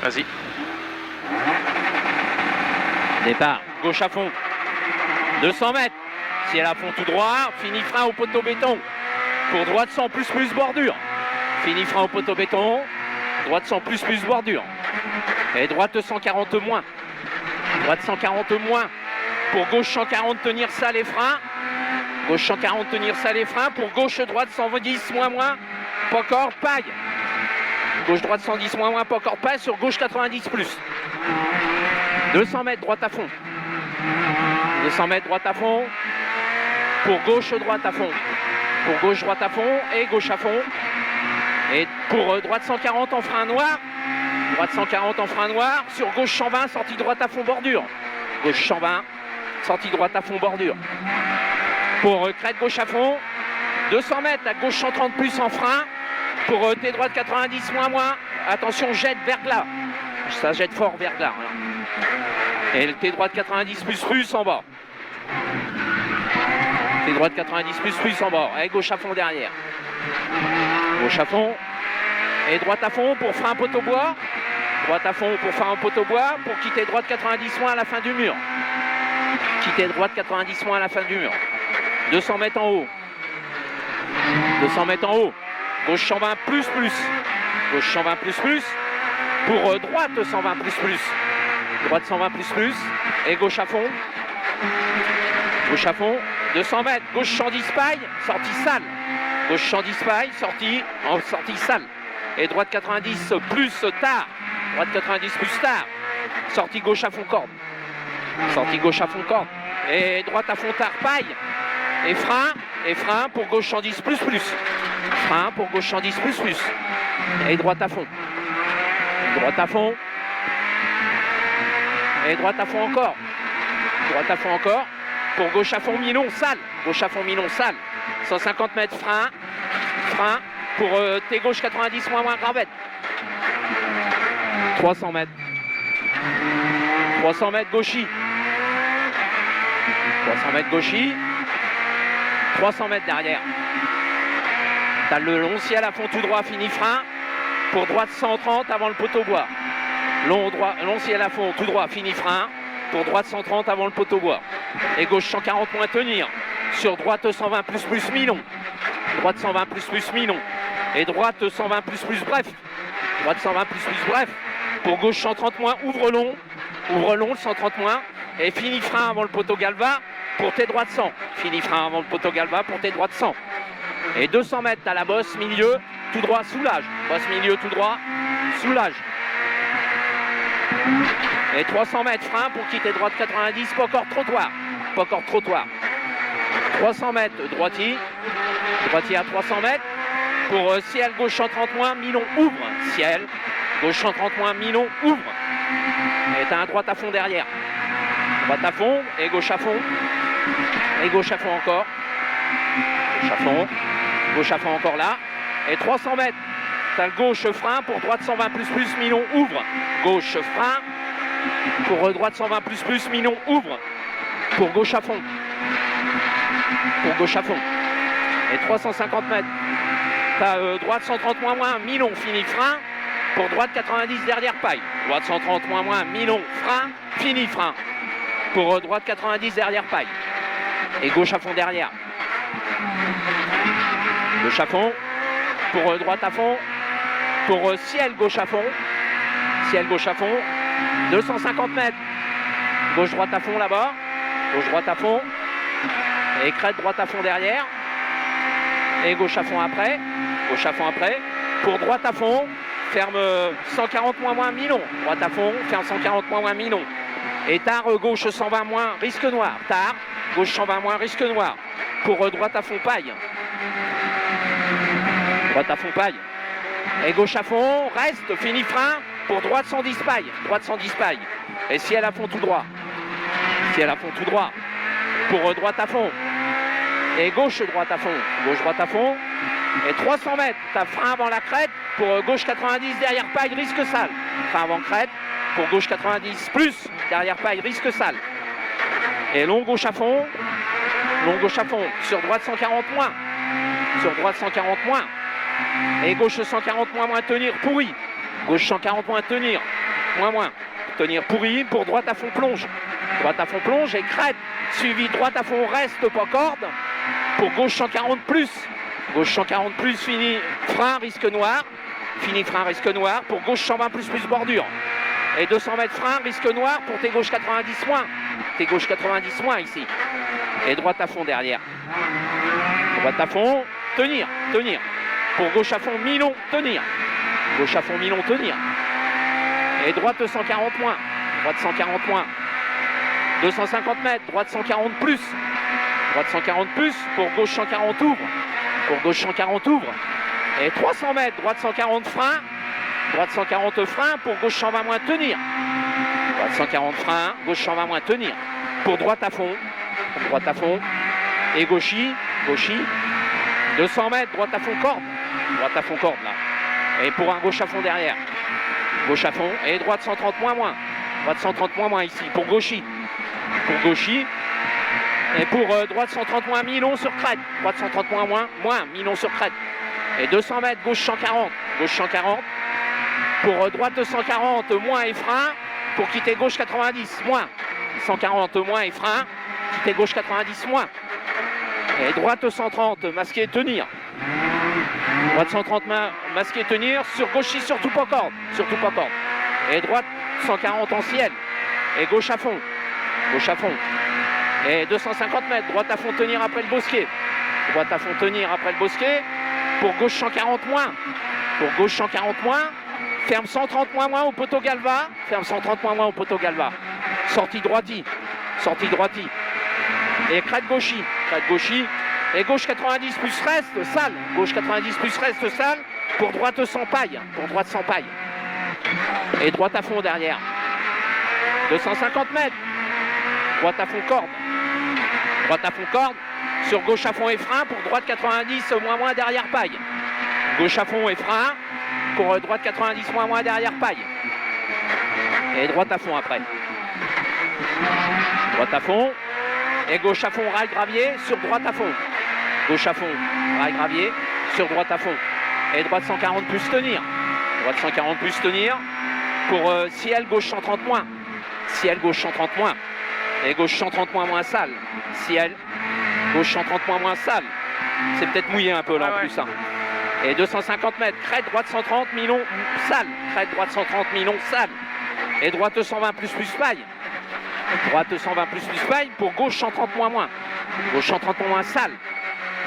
Vas-y. Départ, gauche à fond. 200 mètres. Ciel à fond tout droit. Fini frein au poteau béton. Pour droite 100 plus bordure. Fini frein au poteau béton. Droite 100 plus bordure. Et droite 140 moins. Droite 140 moins. Pour gauche 140 tenir ça les freins. Gauche 140 tenir ça les freins. Pour gauche droite 110 moins. Pas encore paille. Gauche droite 110 moins. Pas encore paille. Sur gauche 90 plus. 200 mètres droite à fond. 200 mètres droite à fond. Pour gauche droite à fond. Pour gauche droite à fond et gauche à fond. Et pour droite 140 en frein noir. Droite 140 en frein noir. Sur gauche 120 sortie droite à fond bordure. Gauche 120 sortie droite à fond bordure. Pour crête gauche à fond. 200 mètres à gauche 130 plus en frein. Pour T droite 90 moins. Attention jette verglas. Ça jette fort verglas. Et le T droite 90 plus en bas. T droite 90 plus en bas. Et gauche à fond derrière. Gauche à fond. Et droite à fond pour frein poteau bois. Droite à fond pour frein poteau bois. Pour quitter droite 90 moins à la fin du mur. Quitter droite 90 moins à la fin du mur. 200 mètres en haut. 200 mètres en haut. Gauche 120 plus. Gauche 120 plus. Pour droite 120 plus. Droite 120 plus. Et gauche à fond. Gauche à fond. 200 mètres. Gauche 110 paille. Sortie sale. Gauche 110 paille. Sortie sale. Et droite 90 plus tard. Droite 90 plus tard. Sortie gauche à fond corde. Sortie gauche à fond corde. Et droite à fond tard paille. Et frein pour gauche 110 plus. Frein pour gauche 110 plus. Et droite à fond. Droite à fond. Et droite à fond encore. Droite à fond encore. Pour gauche à fond Milon sale. Gauche à fond Milon sale. 150 mètres frein. Frein. Pour T gauche 90 moins gravette. 300 mètres. 300 mètres gauchy. 300 mètres gauchy. 300 mètres derrière. T'as le long ciel à fond tout droit, fini frein. Pour droite 130 avant le poteau bois. Long ciel à fond tout droit, fini frein. Pour droite 130 avant le poteau bois. Et gauche 140 moins tenir. Sur droite 120 plus Milon. Droite 120 plus Milon. Et droite 120 plus bref. Droite 120 plus bref. Pour gauche 130 moins, ouvre long le 130 moins. Et fini frein avant le poteau galva pour T droite 100. Fini frein avant le poteau galva pour T droite 100. Et 200 mètres à la bosse milieu, tout droit, soulage. Bosse milieu, tout droit, soulage. Et 300 mètres frein pour quitter droite 90, pas encore trottoir. Pas encore trottoir. 300 mètres droitier. Droitier à 300 mètres. Pour ciel gauche 130 moins, Milon ouvre. Ciel, gauche 130 moins, Milon ouvre. Et t'as un droite à fond derrière. Droite à fond et gauche à fond. Et gauche à fond encore. Gauche à fond. Gauche à fond encore là. Et 300 mètres. T'as le gauche frein pour droite 120 plus Milon ouvre. Gauche frein. Pour droite 120 plus Milon ouvre. Pour gauche à fond. Pour gauche à fond. Et 350 mètres. T'as droite 130 moins, Milon fini frein. Pour droite 90 derrière paille. Droite 130 moins, Milon frein. Fini frein. Pour droite 90 derrière paille. Et gauche à fond derrière. Gauche à fond. Pour droite à fond. Pour ciel gauche à fond. Ciel gauche à fond. 250 mètres. Gauche droite à fond là-bas. Gauche droite à fond. Et crête droite à fond derrière. Et gauche à fond après. Gauche à fond après. Pour droite à fond. Ferme 140 moins Milon. Droite à fond. Ferme 140 moins Milon. Et tard gauche 120 moins risque noir. Tard. Gauche 120 moins risque noir. Pour droite à fond paille. Droite à fond paille. Et gauche à fond. Reste. Fini frein. Pour droite 110 paille. Droite 110 paille. Et ciel à fond tout droit. Ciel à fond tout droit. Pour droite à fond. Et gauche droite à fond. Gauche droite à fond. Et 300 mètres. T'as frein avant la crête. Pour gauche 90 derrière paille risque sale. Frein avant crête. Pour gauche 90 plus. Derrière paille risque sale. Et long gauche à fond. Long gauche à fond. Sur droite 140 moins. Sur droite 140 moins. Et gauche 140 moins tenir pourri. Gauche 140 moins tenir. moins. Tenir pourri, pour droite à fond plonge. Droite à fond plonge et crête. Suivi droite à fond reste, pas corde. Pour gauche 140 plus. Gauche 140 plus, fini frein, risque noir. Fini frein, risque noir. Pour gauche 120 plus bordure. Et 200 mètres frein, risque noir pour tes gauche 90 moins. Tes gauche 90 moins ici. Et droite à fond derrière. Droite à fond, tenir. Pour gauche à fond, mi-long, tenir. Gauche à fond, mi-long, tenir. Et droite 140 moins. Droite 140 moins. 250 mètres, droite 140 plus. Droite 140 plus, pour gauche 140 ouvre. Pour gauche 140 ouvre. Et 300 mètres, droite 140 frein. Droite 140 frein, pour gauche 120 moins tenir. Droite 140 frein, gauche 120 moins tenir. Pour droite à fond. Droite à fond. Et gauchis. 200 mètres, droite à fond corde. Droite à fond corde là. Et pour un gauche à fond derrière. Gauche à fond. Et droite 130 moins. Droite 130 moins ici. Pour gauchis. Et pour droite 130 moins, mi-long sur crête. Droite 130 moins, mi-long sur crête. Et 200 mètres, gauche 140. Gauche 140. Pour droite 140 moins et frein. Pour quitter gauche 90 moins. 140 moins et frein. Quitter gauche 90 moins. Et droite 130, masqué tenir. Droite 130 masqué tenir. Sur gauchis, surtout pas corde. Et droite 140 en ciel. Et gauche à fond. Et 250 mètres, droite à fond tenir après le bosquet. Droite à fond tenir après le bosquet. Pour gauche 140 moins. Ferme 130 moins au poteau galva. Sortie droitie. Et crête gauchis. Et gauche 90 plus reste, salle. Gauche 90 plus reste, salle. Pour droite sans paille. Et droite à fond derrière. 250 mètres. Droite à fond corde. Sur gauche à fond et frein. Pour droite 90 moins derrière paille. Gauche à fond et frein. Pour droite 90 moins derrière paille. Et droite à fond après. Droite à fond. Et gauche à fond, rail gravier sur droite à fond. Gauche à fond, rail gravier sur droite à fond. Et droite 140 plus tenir. Pour ciel gauche 130 moins. Et gauche 130 moins salle. Ciel, gauche 130 moins salle. C'est peut-être mouillé un peu là en plus. Hein. Et 250 mètres, crête droite 130, mi-long, salle. Et droite 120 plus paille. Pour gauche 130 moins. Gauche 130 moins salle.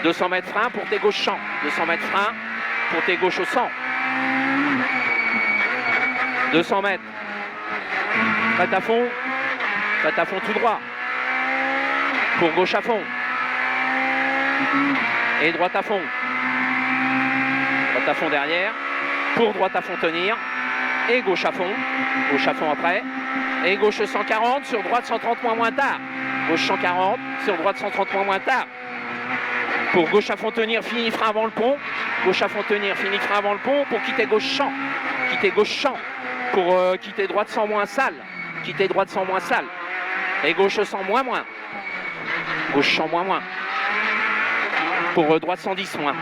200 mètres frein pour tes gauches champs. 200 mètres frein pour tes gauches au 100. 200 mètres. Crête à fond tout droit. Pour gauche à fond. Et droite à fond. Derrière. Pour droite à fond tenir. Et gauche à fond après. Et gauche 140 sur droite 130 moins tard. Gauche 140 sur droite 130 moins tard. Pour gauche à fond tenir, fini frein avant le pont. Pour quitter gauche champ. Pour quitter droite 100 moins salle. Et gauche 100 moins. Pour droite 110 moins.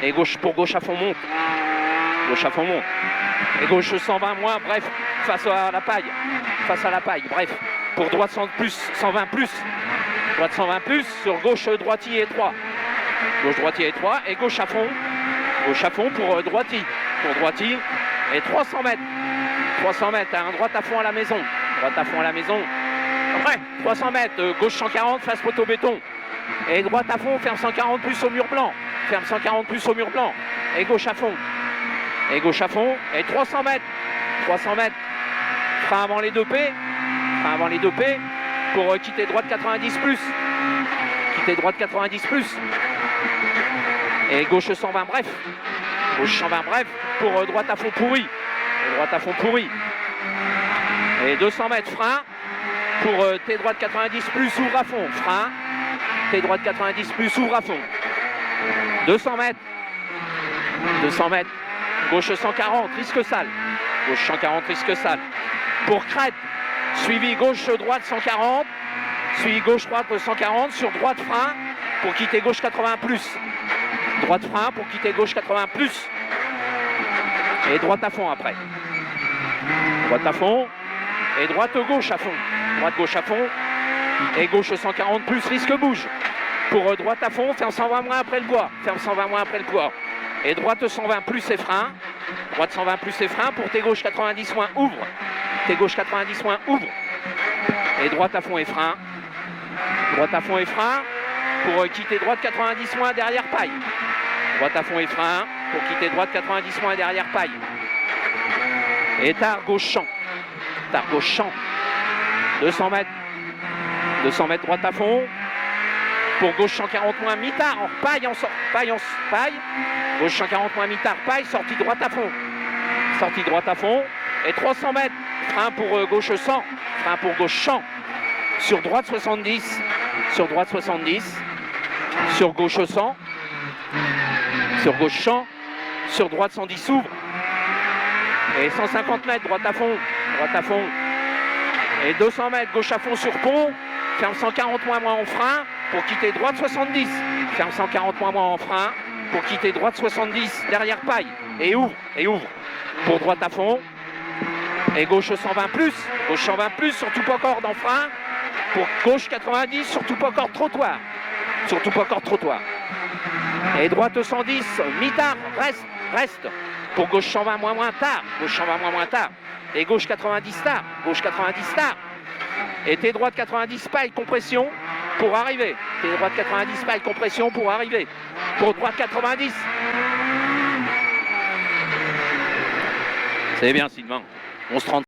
Et pour gauche à fond monte. Et gauche 120 moins, bref, face à la paille, bref. Pour droite 120 plus. Droite 120 plus, sur gauche droitier étroit. Et gauche à fond pour droitier. Et 300 mètres, un droite à fond à la maison. Ouais, 300 mètres, gauche 140, face poteau béton. Et droite à fond, ferme 140 plus au mur blanc. Et gauche à fond. Et 300 mètres. Frein avant les deux P. Pour quitter droite 90 plus. Et gauche 120 bref. Pour droite à fond pourri. Et 200 mètres frein. Pour T droite 90 plus ouvre à fond. Frein. T droite 90 plus ouvre à fond. 200 mètres. Gauche 140, risque salle. Pour crête, suivi gauche-droite 140. Suivi gauche-droite 140. Sur droite frein pour quitter gauche 80 plus. Et droite à fond après. Droite à fond. Et droite-gauche à fond. Droite-gauche à fond. Et gauche 140 plus, risque bouge. Pour droite à fond, ferme 120 moins après le bois. Ferme 120 moins après le bois. Et droite 120 plus et frein. Droite 120 plus et frein. Pour tes gauches 90 moins, ouvre. Tes gauches 90 moins, ouvre. Et droite à fond et frein. Droite à fond et frein. Pour quitter droite 90 moins derrière paille. Droite à fond et frein. Pour quitter droite 90 moins derrière paille. Et tard gauche champ. Tard gauche champ. 200 mètres. 200 mètres droite à fond. Pour gauche 140 moins mi-tard en paille, paille. Gauche 140 moins mi-tard, paille, sortie droite à fond. Sortie droite à fond. Et 300 mètres. Frein pour gauche 100. Frein pour gauche champ. Sur droite 70. Sur droite 70. Sur gauche 100. Sur gauche champ. Sur droite 110 ouvre. Et 150 mètres droite à fond. Droite à fond. Et 200 mètres gauche à fond sur pont. Ferme 140 moins en frein pour quitter droite 70. Ferme 140 moins en frein pour quitter droite 70 derrière paille. Et ouvre, pour droite à fond. Et gauche 120 plus. Gauche 120 plus, surtout pas corde en frein. Pour gauche 90, surtout pas corde trottoir. Surtout pas corde trottoir. Et droite 110, mi-tard, reste. Pour gauche 120 moins tard. Gauche 120 moins tard. Et gauche 90 tard. Gauche 90 tard. Et tes droites 90 paille compression pour arriver. Tes droites 90 paille compression pour arriver. Pour droite 90. C'est bien Sylvain. 11-30.